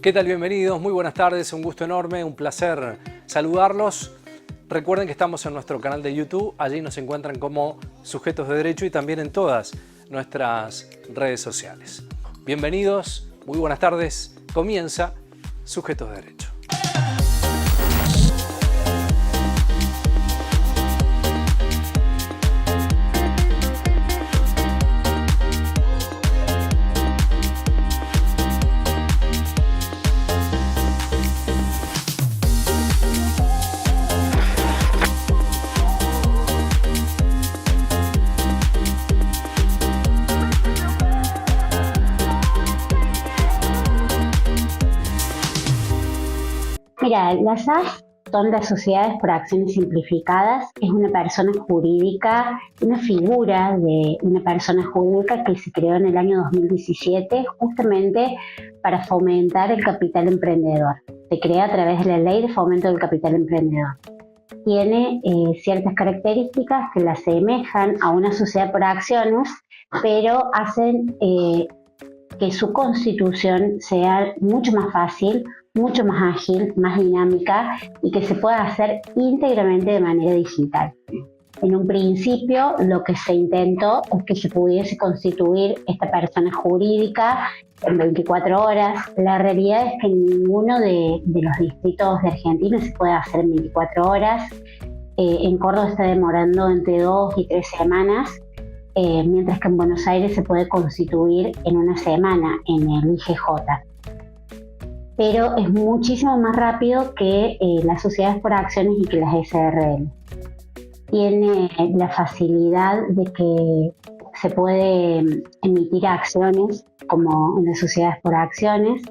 ¿Qué tal? Bienvenidos, muy buenas tardes, un gusto enorme, un placer saludarlos. Recuerden que estamos en nuestro canal de YouTube, allí nos encuentran como Sujetos de Derecho y también en todas nuestras redes sociales. Bienvenidos, muy buenas tardes, comienza Sujetos de Derecho. Mira, las SAS son las sociedades por acciones simplificadas. Es una persona jurídica, una figura de una persona jurídica que se creó en el año 2017 justamente para fomentar el capital emprendedor. Se crea a través de la Ley de Fomento del Capital Emprendedor. Tiene ciertas características que la asemejan a una sociedad por acciones, pero hacen que su constitución sea mucho más fácil, mucho más ágil, más dinámica y que se pueda hacer íntegramente de manera digital. En un principio lo que se intentó es que se pudiese constituir esta persona jurídica en 24 horas. La realidad es que en ninguno de los distritos de Argentina se puede hacer en 24 horas. En Córdoba está demorando entre 2 y 3 semanas. Mientras que en Buenos Aires se puede constituir en una semana en el IGJ. Pero es muchísimo más rápido que las sociedades por acciones y que las SRL. Tiene la facilidad de que se puede emitir acciones como en las sociedades por acciones,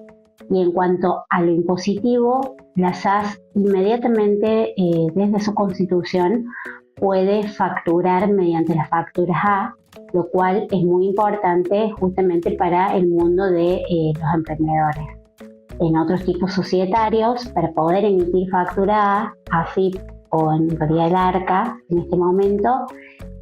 y en cuanto a lo impositivo, la SAS inmediatamente desde su constitución puede facturar mediante las facturas A, lo cual es muy importante justamente para el mundo de los emprendedores. En otros tipos societarios, para poder emitir factura A, AFIP o en realidad el ARCA, en este momento,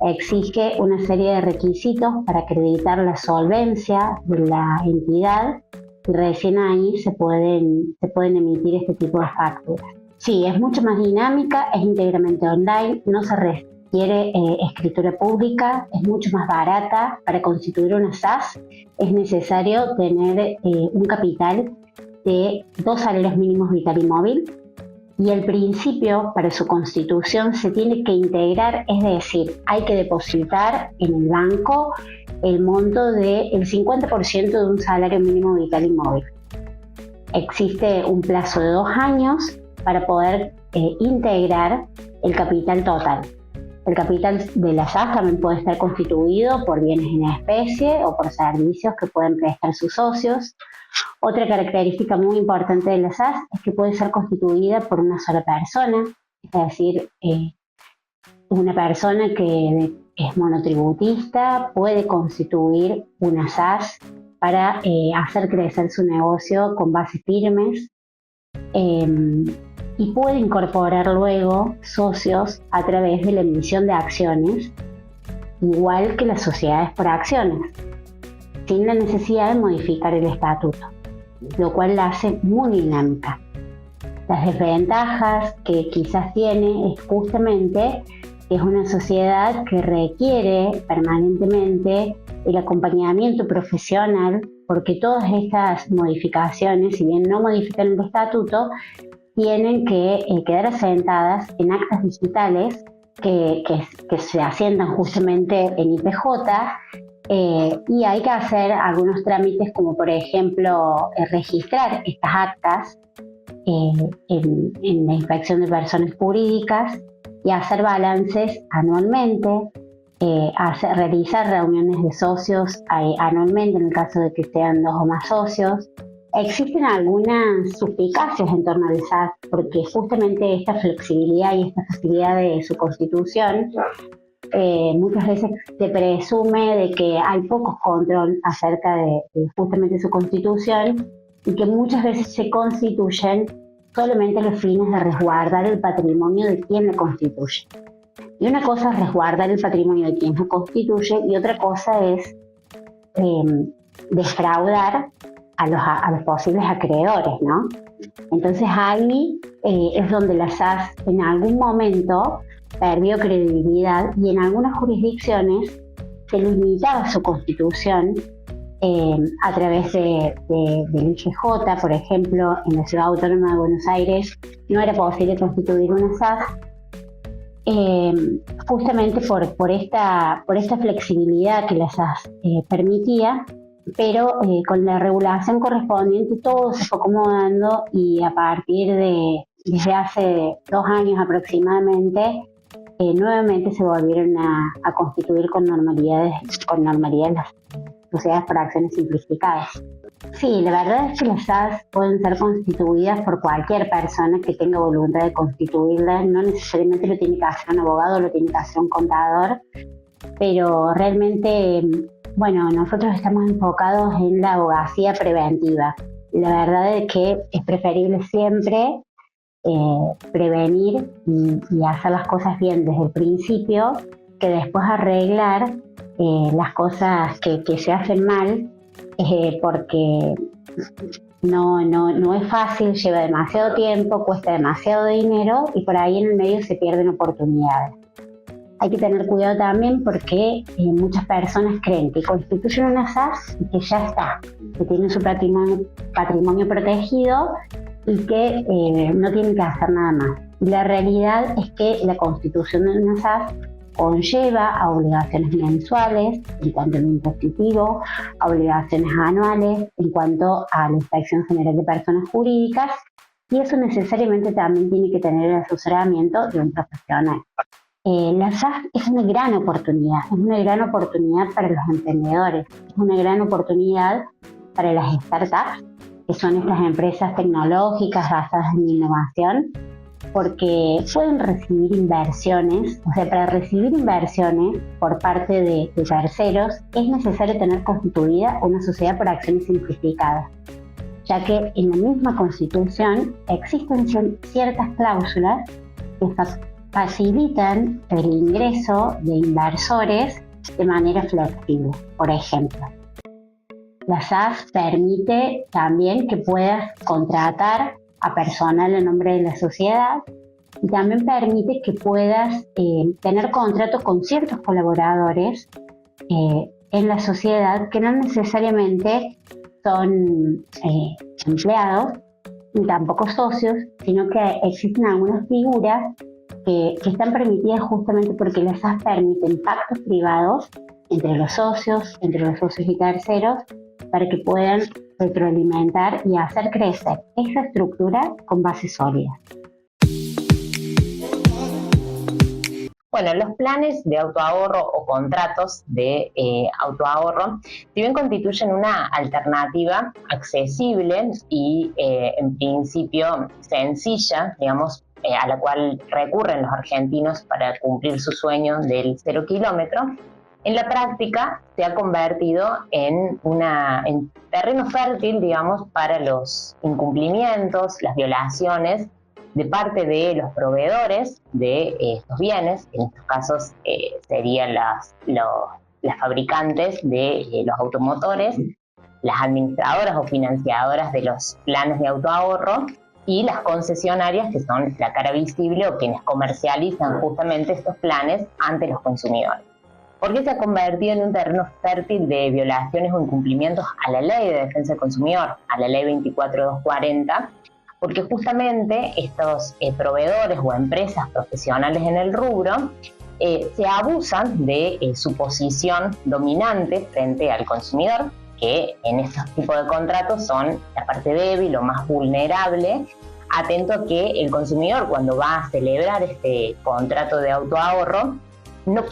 exige una serie de requisitos para acreditar la solvencia de la entidad y recién ahí se pueden emitir este tipo de facturas. Sí, es mucho más dinámica, es íntegramente online, no se requiere escritura pública, es mucho más barata. Para constituir una SAS es necesario tener un capital de 2 salarios mínimos vital y móvil, y el principio para su constitución se tiene que integrar, es decir, hay que depositar en el banco el monto del 50% de un salario mínimo vital y móvil. Existe un plazo de 2 años para poder integrar el capital total. El capital de la SAS también puede estar constituido por bienes en especie o por servicios que pueden prestar sus socios. Otra característica muy importante de la SAS es que puede ser constituida por una sola persona, es decir, una persona que es monotributista puede constituir una SAS para hacer crecer su negocio con bases firmes. Y puede incorporar luego socios a través de la emisión de acciones, igual que las sociedades por acciones, sin la necesidad de modificar el estatuto, lo cual la hace muy dinámica. Las desventajas que quizás tiene es justamente que es una sociedad que requiere permanentemente el acompañamiento profesional, porque todas estas modificaciones, si bien no modifican el estatuto, tienen que quedar asentadas en actas digitales que se asientan justamente en IPJ, y hay que hacer algunos trámites como por ejemplo registrar estas actas en la Inspección de Personas Jurídicas y hacer balances anualmente, realizar reuniones de socios anualmente en el caso de que sean 2 o más socios. Existen algunas suspicacias en torno al SAS porque justamente esta flexibilidad y esta facilidad de su constitución muchas veces se presume de que hay poco control acerca de justamente su constitución y que muchas veces se constituyen solamente a los fines de resguardar el patrimonio de quien la constituye. Y una cosa es resguardar el patrimonio de quien la constituye y otra cosa es defraudar a los posibles acreedores, ¿no? Entonces ahí es donde la SAS en algún momento perdió credibilidad y en algunas jurisdicciones se limitaba su constitución a través del IGJ, por ejemplo, en la Ciudad Autónoma de Buenos Aires no era posible constituir una SAS, justamente por esta flexibilidad que la SAS permitía, pero con la regulación correspondiente todo se fue acomodando y a partir desde hace 2 años aproximadamente, nuevamente se volvieron a constituir con normalidad las sociedades por acciones simplificadas. Sí, la verdad es que las SAS pueden ser constituidas por cualquier persona que tenga voluntad de constituirlas, no necesariamente lo tiene que hacer un abogado, lo tiene que hacer un contador, pero realmente, bueno, nosotros estamos enfocados en la abogacía preventiva. La verdad es que es preferible siempre prevenir y hacer las cosas bien desde el principio que después arreglar las cosas que se hacen mal, porque no es fácil, lleva demasiado tiempo, cuesta demasiado dinero y por ahí en el medio se pierden oportunidades. Hay que tener cuidado también porque muchas personas creen que constituyen una SAS y que ya está, que tienen su patrimonio protegido y que no tienen que hacer nada más. Y la realidad es que la constitución de una SAS conlleva a obligaciones mensuales en cuanto a lo impositivo, a obligaciones anuales en cuanto a la Inspección General de Personas Jurídicas, y eso necesariamente también tiene que tener el asesoramiento de un profesional. La SAS es una gran oportunidad para los emprendedores, es una gran oportunidad para las startups, que son estas empresas tecnológicas basadas en innovación, porque pueden recibir inversiones, o sea, para recibir inversiones por parte de terceros es necesario tener constituida una sociedad por acciones simplificadas, ya que en la misma Constitución existen ciertas cláusulas que facilitan el ingreso de inversores de manera flexible. Por ejemplo, la SAS permite también que puedas contratar a personal a nombre de la sociedad y también permite que puedas tener contratos con ciertos colaboradores en la sociedad que no necesariamente son empleados ni tampoco socios, sino que existen algunas figuras que están permitidas justamente porque las SAS permiten pactos privados entre los socios y terceros para que puedan retroalimentar y hacer crecer esa estructura con base sólida. Bueno, los planes de autoahorro o contratos de autoahorro, si bien constituyen una alternativa accesible y en principio sencilla, digamos, a la cual recurren los argentinos para cumplir su sueño del 0 kilómetro, en la práctica se ha convertido en terreno fértil, digamos, para los incumplimientos, las violaciones de parte de los proveedores de estos bienes, que en estos casos serían las fabricantes de los automotores, las administradoras o financiadoras de los planes de autoahorro y las concesionarias, que son la cara visible o quienes comercializan justamente estos planes ante los consumidores. ¿Por qué se ha convertido en un terreno fértil de violaciones o incumplimientos a la Ley de Defensa del Consumidor, a la Ley 24.240? Porque justamente estos proveedores o empresas profesionales en el rubro se abusan de su posición dominante frente al consumidor, que en estos tipos de contratos son la parte débil o más vulnerable, atento a que el consumidor, cuando va a celebrar este contrato de autoahorro, no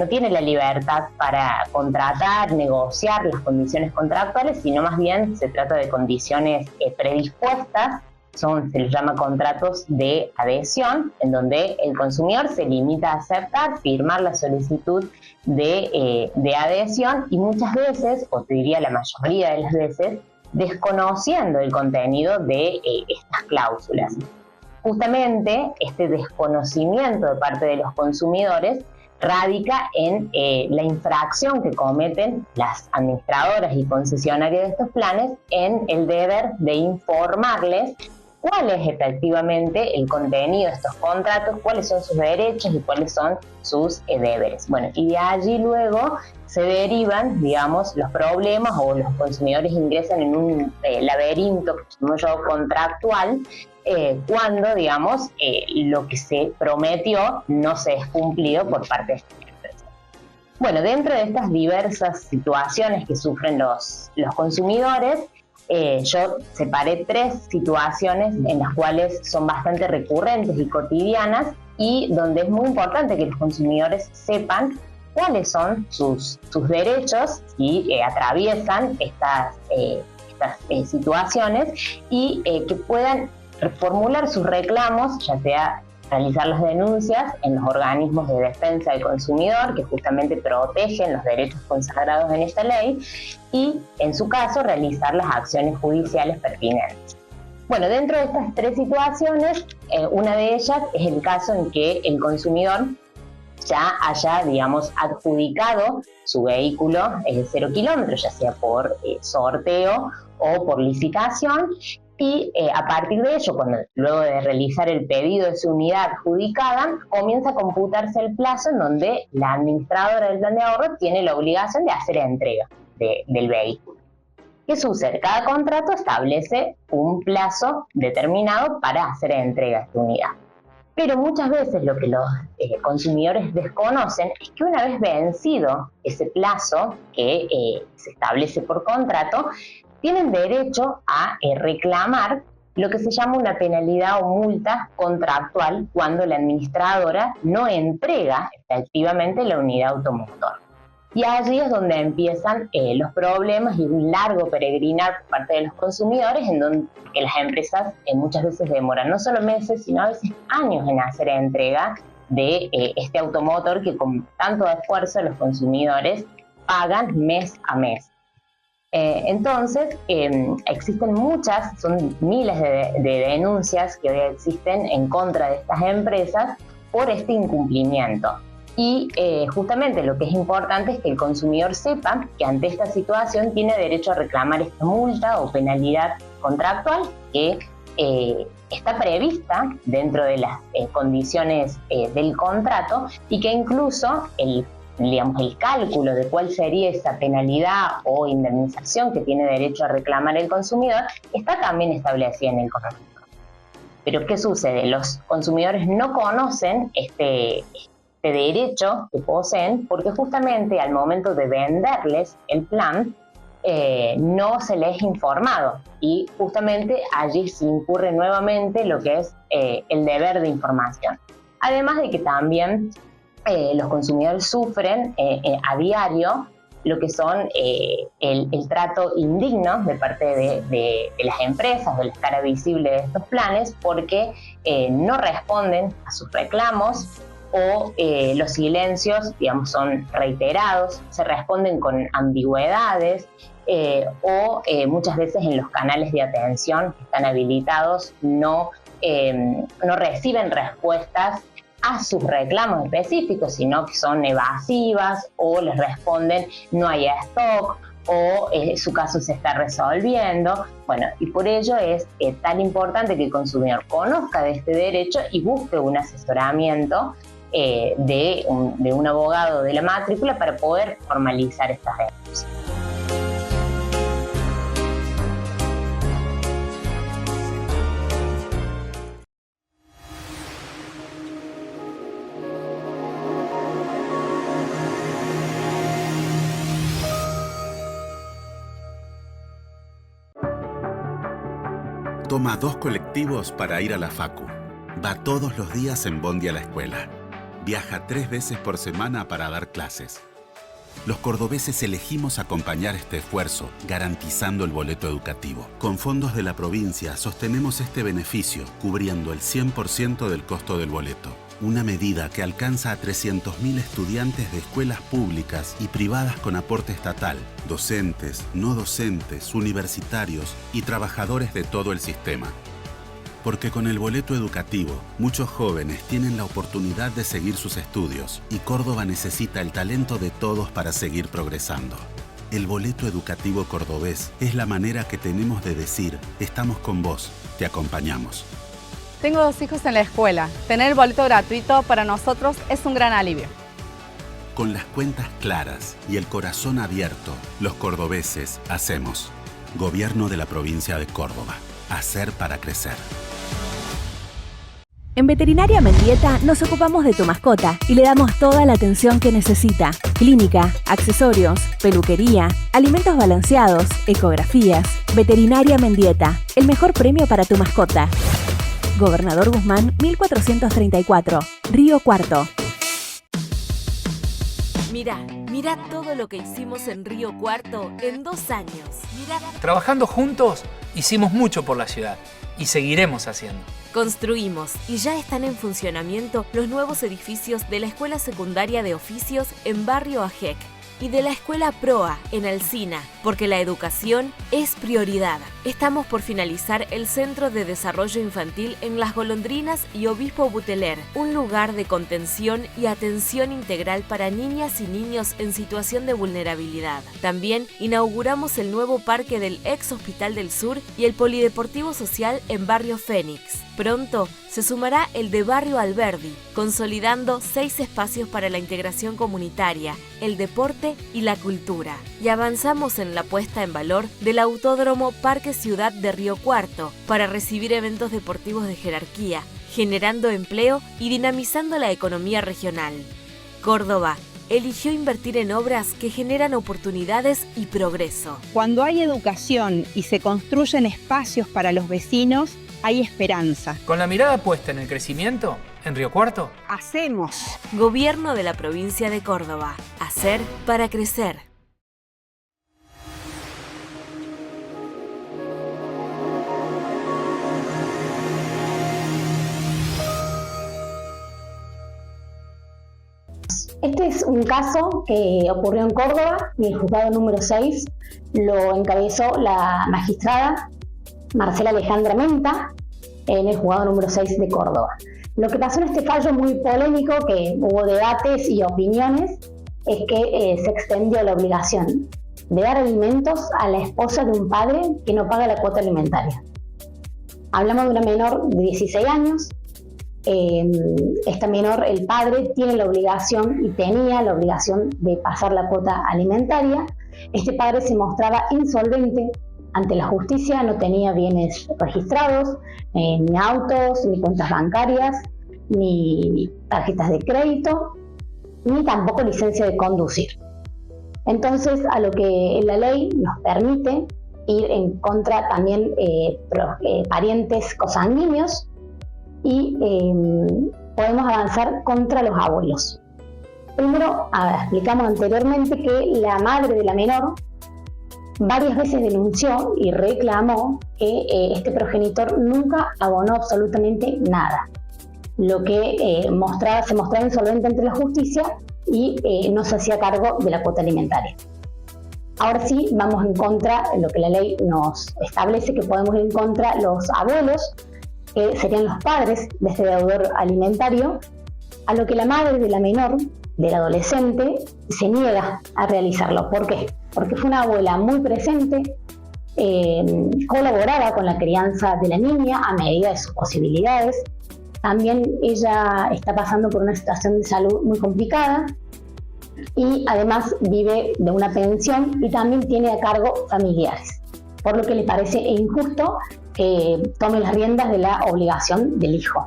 tiene la libertad para contratar, negociar las condiciones contractuales, sino más bien se trata de condiciones predispuestas. Se les llama contratos de adhesión, en donde el consumidor se limita a aceptar, firmar la solicitud de adhesión y muchas veces, o te diría la mayoría de las veces, desconociendo el contenido de estas cláusulas. Justamente este desconocimiento de parte de los consumidores radica en la infracción que cometen las administradoras y concesionarias de estos planes en el deber de informarles cuál es efectivamente el contenido de estos contratos, cuáles son sus derechos y cuáles son sus deberes. Bueno, y de allí luego se derivan, digamos, los problemas, o los consumidores ingresan en un laberinto, como yo, contractual, cuando, digamos, lo que se prometió no se es cumplido por parte de esta empresa. Bueno, dentro de estas diversas situaciones que sufren los consumidores, yo separé 3 situaciones en las cuales son bastante recurrentes y cotidianas, y donde es muy importante que los consumidores sepan cuáles son sus derechos y atraviesan estas situaciones, y que puedan formular sus reclamos, ya sea realizar las denuncias en los organismos de defensa del consumidor, que justamente protegen los derechos consagrados en esta ley, y en su caso realizar las acciones judiciales pertinentes. Bueno, dentro de estas 3 situaciones, una de ellas es el caso en que el consumidor ya haya, digamos, adjudicado su vehículo 0 kilómetros, ya sea por sorteo o por licitación, y a partir de ello, luego de realizar el pedido de su unidad adjudicada, comienza a computarse el plazo en donde la administradora del plan de ahorro tiene la obligación de hacer entrega del vehículo. ¿Qué sucede? Cada contrato establece un plazo determinado para hacer entrega de esta unidad. Pero muchas veces lo que los consumidores desconocen es que una vez vencido ese plazo que se establece por contrato, tienen derecho a reclamar lo que se llama una penalidad o multa contractual cuando la administradora no entrega efectivamente la unidad automotor. Y allí es donde empiezan los problemas y un largo peregrinar por parte de los consumidores, en donde las empresas muchas veces demoran no solo meses, sino a veces años en hacer entrega de este automotor que con tanto esfuerzo los consumidores pagan mes a mes. Entonces, existen son miles de denuncias que hoy existen en contra de estas empresas por este incumplimiento. Y justamente lo que es importante es que el consumidor sepa que ante esta situación tiene derecho a reclamar esta multa o penalidad contractual que está prevista dentro de las condiciones del contrato, y que incluso el cálculo de cuál sería esa penalidad o indemnización que tiene derecho a reclamar el consumidor está también establecida en el contrato. Pero ¿qué sucede? Los consumidores no conocen este derecho que poseen, porque justamente al momento de venderles el plan no se les ha informado, y justamente allí se incurre nuevamente lo que es el deber de información. Además de que también los consumidores sufren a diario lo que son el trato indigno de parte de las empresas, de la cara visible de estos planes, porque no responden a sus reclamos, o los silencios, digamos, son reiterados, se responden con ambigüedades, o muchas veces en los canales de atención que están habilitados no reciben respuestas a sus reclamos específicos, sino que son evasivas, o les responden no hay stock, o su caso se está resolviendo. Bueno, y por ello es tan importante que el consumidor conozca de este derecho y busque un asesoramiento de un abogado de la matrícula para poder formalizar estas denuncias. Toma 2 colectivos para ir a la facu. Va todos los días en bondi a la escuela. Viaja 3 veces por semana para dar clases. Los cordobeses elegimos acompañar este esfuerzo, garantizando el boleto educativo. Con fondos de la provincia sostenemos este beneficio, cubriendo el 100% del costo del boleto. Una medida que alcanza a 300.000 estudiantes de escuelas públicas y privadas con aporte estatal, docentes, no docentes, universitarios y trabajadores de todo el sistema. Porque con el boleto educativo, muchos jóvenes tienen la oportunidad de seguir sus estudios y Córdoba necesita el talento de todos para seguir progresando. El boleto educativo cordobés es la manera que tenemos de decir, estamos con vos, te acompañamos. Tengo 2 hijos en la escuela. Tener el boleto gratuito para nosotros es un gran alivio. Con las cuentas claras y el corazón abierto, los cordobeses hacemos. Gobierno de la provincia de Córdoba. Hacer para crecer. En Veterinaria Mendieta nos ocupamos de tu mascota y le damos toda la atención que necesita. Clínica, accesorios, peluquería, alimentos balanceados, ecografías. Veterinaria Mendieta, el mejor premio para tu mascota. Gobernador Guzmán, 1434, Río Cuarto. Mirá todo lo que hicimos en Río Cuarto en 2 años. Mirá. Trabajando juntos, hicimos mucho por la ciudad y seguiremos haciendo. Construimos y ya están en funcionamiento los nuevos edificios de la Escuela Secundaria de Oficios en Barrio Ajec y de la Escuela Proa en Alsina, porque la educación es prioridad. Estamos por finalizar el Centro de Desarrollo Infantil en Las Golondrinas y Obispo Buteler, un lugar de contención y atención integral para niñas y niños en situación de vulnerabilidad. También inauguramos el nuevo parque del ex Hospital del Sur y el Polideportivo Social en Barrio Fénix. Pronto se sumará el de Barrio Alberdi, consolidando 6 espacios para la integración comunitaria, el deporte y la cultura. Y avanzamos en la puesta en valor del Autódromo Parque Ciudad de Río Cuarto para recibir eventos deportivos de jerarquía, generando empleo y dinamizando la economía regional. Córdoba eligió invertir en obras que generan oportunidades y progreso. Cuando hay educación y se construyen espacios para los vecinos, hay esperanza. Con la mirada puesta en el crecimiento, en Río Cuarto, Hacemos. Gobierno de la provincia de Córdoba. Hacer para crecer. Este es un caso que ocurrió en Córdoba y el juzgado número 6 lo encabezó la magistrada Marcela Alejandra Menta en el juzgado número 6 de Córdoba. Lo que pasó en este fallo muy polémico, que hubo debates y opiniones, es que se extendió la obligación de dar alimentos a la esposa de un padre que no paga la cuota alimentaria. Hablamos de una menor de 16 años. Esta menor, el padre, tiene la obligación y tenía la obligación de pasar la cuota alimentaria. Este padre se mostraba insolvente ante la justicia, no tenía bienes registrados, ni autos, ni cuentas bancarias, ni tarjetas de crédito, ni tampoco licencia de conducir. Entonces, a lo que la ley nos permite ir en contra también parientes cosanguíneos y podemos avanzar contra los abuelos. Primero, explicamos anteriormente que la madre de la menor varias veces denunció y reclamó que este progenitor nunca abonó absolutamente nada, lo que se mostraba insolvente ante la justicia y no se hacía cargo de la cuota alimentaria. Ahora sí, vamos en contra de lo que la ley nos establece, que podemos ir en contra los abuelos, que serían los padres de este deudor alimentario, a lo que la madre de la menor, del adolescente, se niega a realizarlo. ¿Por qué? Porque fue una abuela muy presente, colaboraba con la crianza de la niña a medida de sus posibilidades. También ella está pasando por una situación de salud muy complicada y además vive de una pensión y también tiene a cargo familiares, por lo que le parece injusto que tome las riendas de la obligación del hijo.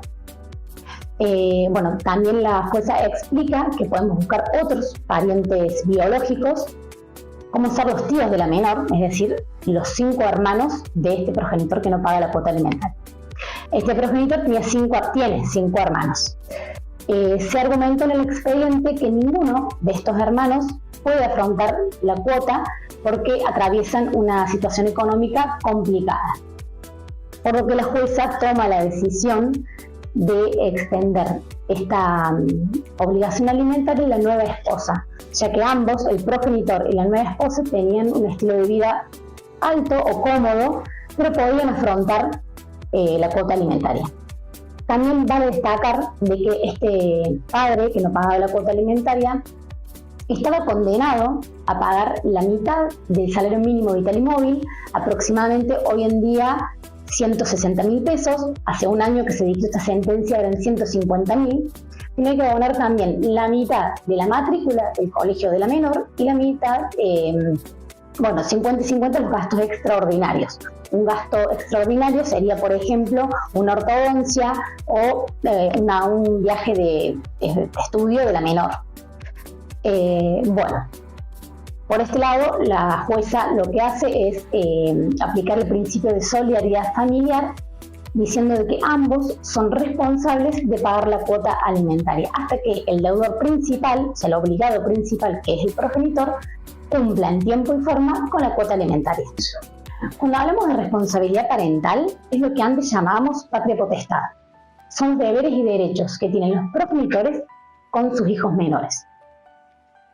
También la jueza explica que podemos buscar otros parientes biológicos, como ser los tíos de la menor, es decir, los 5 hermanos de este progenitor que no paga la cuota alimentaria. Este progenitor tiene 5 hermanos. Se argumentó en el expediente que ninguno de estos hermanos puede afrontar la cuota porque atraviesan una situación económica complicada, por lo que la jueza toma la decisión de extender esta obligación alimentaria a la nueva esposa, ya que ambos, el progenitor y la nueva esposa, tenían un estilo de vida alto o cómodo, pero podían afrontar la cuota alimentaria. También vale destacar de que este padre que no pagaba la cuota alimentaria estaba condenado a pagar la mitad del salario mínimo vital y móvil, aproximadamente hoy en día 160.000 pesos. Hace un año que se dictó esta sentencia eran 150.000. Tiene que abonar también la mitad de la matrícula del colegio de la menor y la mitad, 50 y 50 los gastos extraordinarios. Un gasto extraordinario sería, por ejemplo, una ortodoncia o un viaje de estudio de la menor. Por este lado, la jueza lo que hace es aplicar el principio de solidaridad familiar, diciendo de que ambos son responsables de pagar la cuota alimentaria, hasta que el deudor principal, o sea, el obligado principal, que es el progenitor, cumpla en tiempo y forma con la cuota alimentaria. Cuando hablamos de responsabilidad parental, es lo que antes llamábamos patria potestad. Son deberes y derechos que tienen los progenitores con sus hijos menores.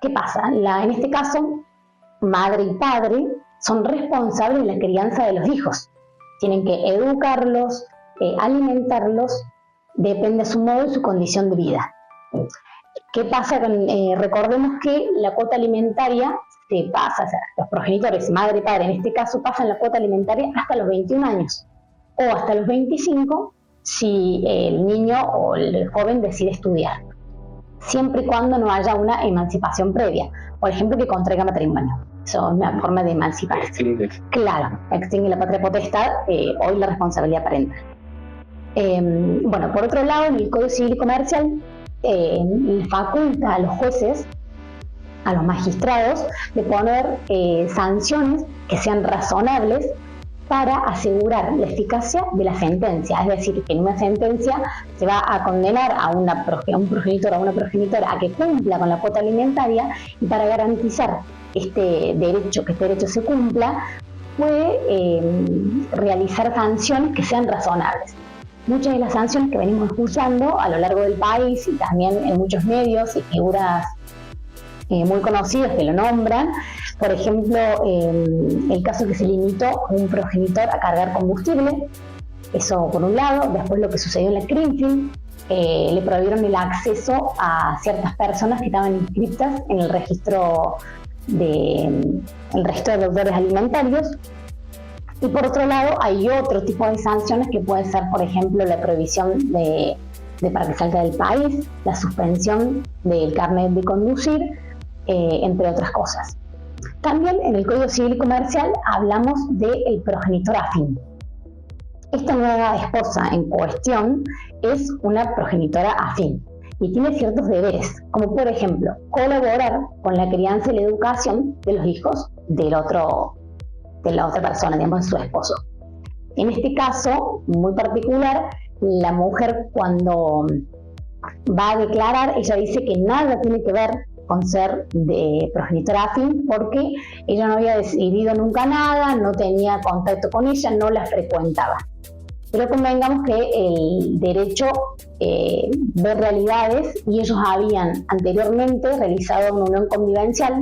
¿Qué pasa? En este caso, madre y padre son responsables de la crianza de los hijos. Tienen que educarlos, alimentarlos, depende de su modo y su condición de vida. ¿Qué pasa? Recordemos que la cuota alimentaria se pasa, o sea, los progenitores, madre y padre en este caso, pasan la cuota alimentaria hasta los 21 años o hasta los 25 si el niño o el joven decide estudiar, siempre y cuando no haya una emancipación previa, por ejemplo que contraiga matrimonio. Eso es una forma de emanciparse. Claro, extingue la patria potestad, hoy la responsabilidad parental. Por otro lado, en el Código Civil y Comercial faculta a los jueces, a los magistrados, de poner sanciones que sean razonables para asegurar la eficacia de la sentencia. Es decir, que en una sentencia se va a condenar a un progenitor o a una progenitora a que cumpla con la cuota alimentaria, y para garantizar que este derecho se cumpla, puede realizar sanciones que sean razonables. Muchas de las sanciones que venimos escuchando a lo largo del país y también en muchos medios y figuras muy conocidas que lo nombran, por ejemplo, el caso que se limitó a un progenitor a cargar combustible, eso por un lado. Después lo que sucedió en la Greenfield, le prohibieron el acceso a ciertas personas que estaban inscritas en el registro de deudores alimentarios. Y por otro lado hay otro tipo de sanciones que puede ser, por ejemplo, la prohibición de para que salga del país, la suspensión del carnet de conducir, entre otras cosas. También en el Código Civil y Comercial hablamos del progenitor afín. Esta nueva esposa en cuestión es una progenitora afín y tiene ciertos deberes, como por ejemplo colaborar con la crianza y la educación de los hijos de la otra persona, digamos su esposo. En este caso muy particular, la mujer cuando va a declarar, ella dice que nada tiene que ver con ser de progenitora afín, porque ella no había decidido nunca nada, no tenía contacto con ella, no la frecuentaba. Pero convengamos que el derecho ve realidades, y ellos habían anteriormente realizado una unión convivencial,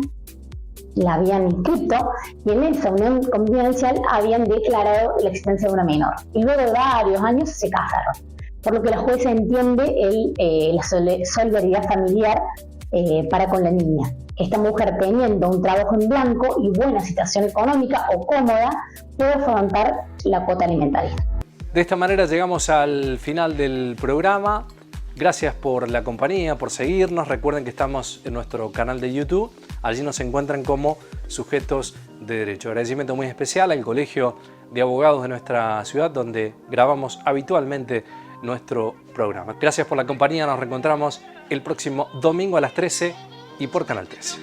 la habían inscrito, y en esa unión convivencial habían declarado la existencia de una menor. Y luego de varios años se casaron. Por lo que la jueza entiende la solidaridad familiar para con la niña. Esta mujer, teniendo un trabajo en blanco y buena situación económica o cómoda, puede afrontar la cuota alimentaria. De esta manera llegamos al final del programa. Gracias por la compañía, por seguirnos. Recuerden que estamos en nuestro canal de YouTube. Allí nos encuentran como Sujetos de Derecho. Agradecimiento muy especial al Colegio de Abogados de nuestra ciudad, donde grabamos habitualmente nuestro programa. Gracias por la compañía. Nos reencontramos el próximo domingo a las 13 y por Canal 13.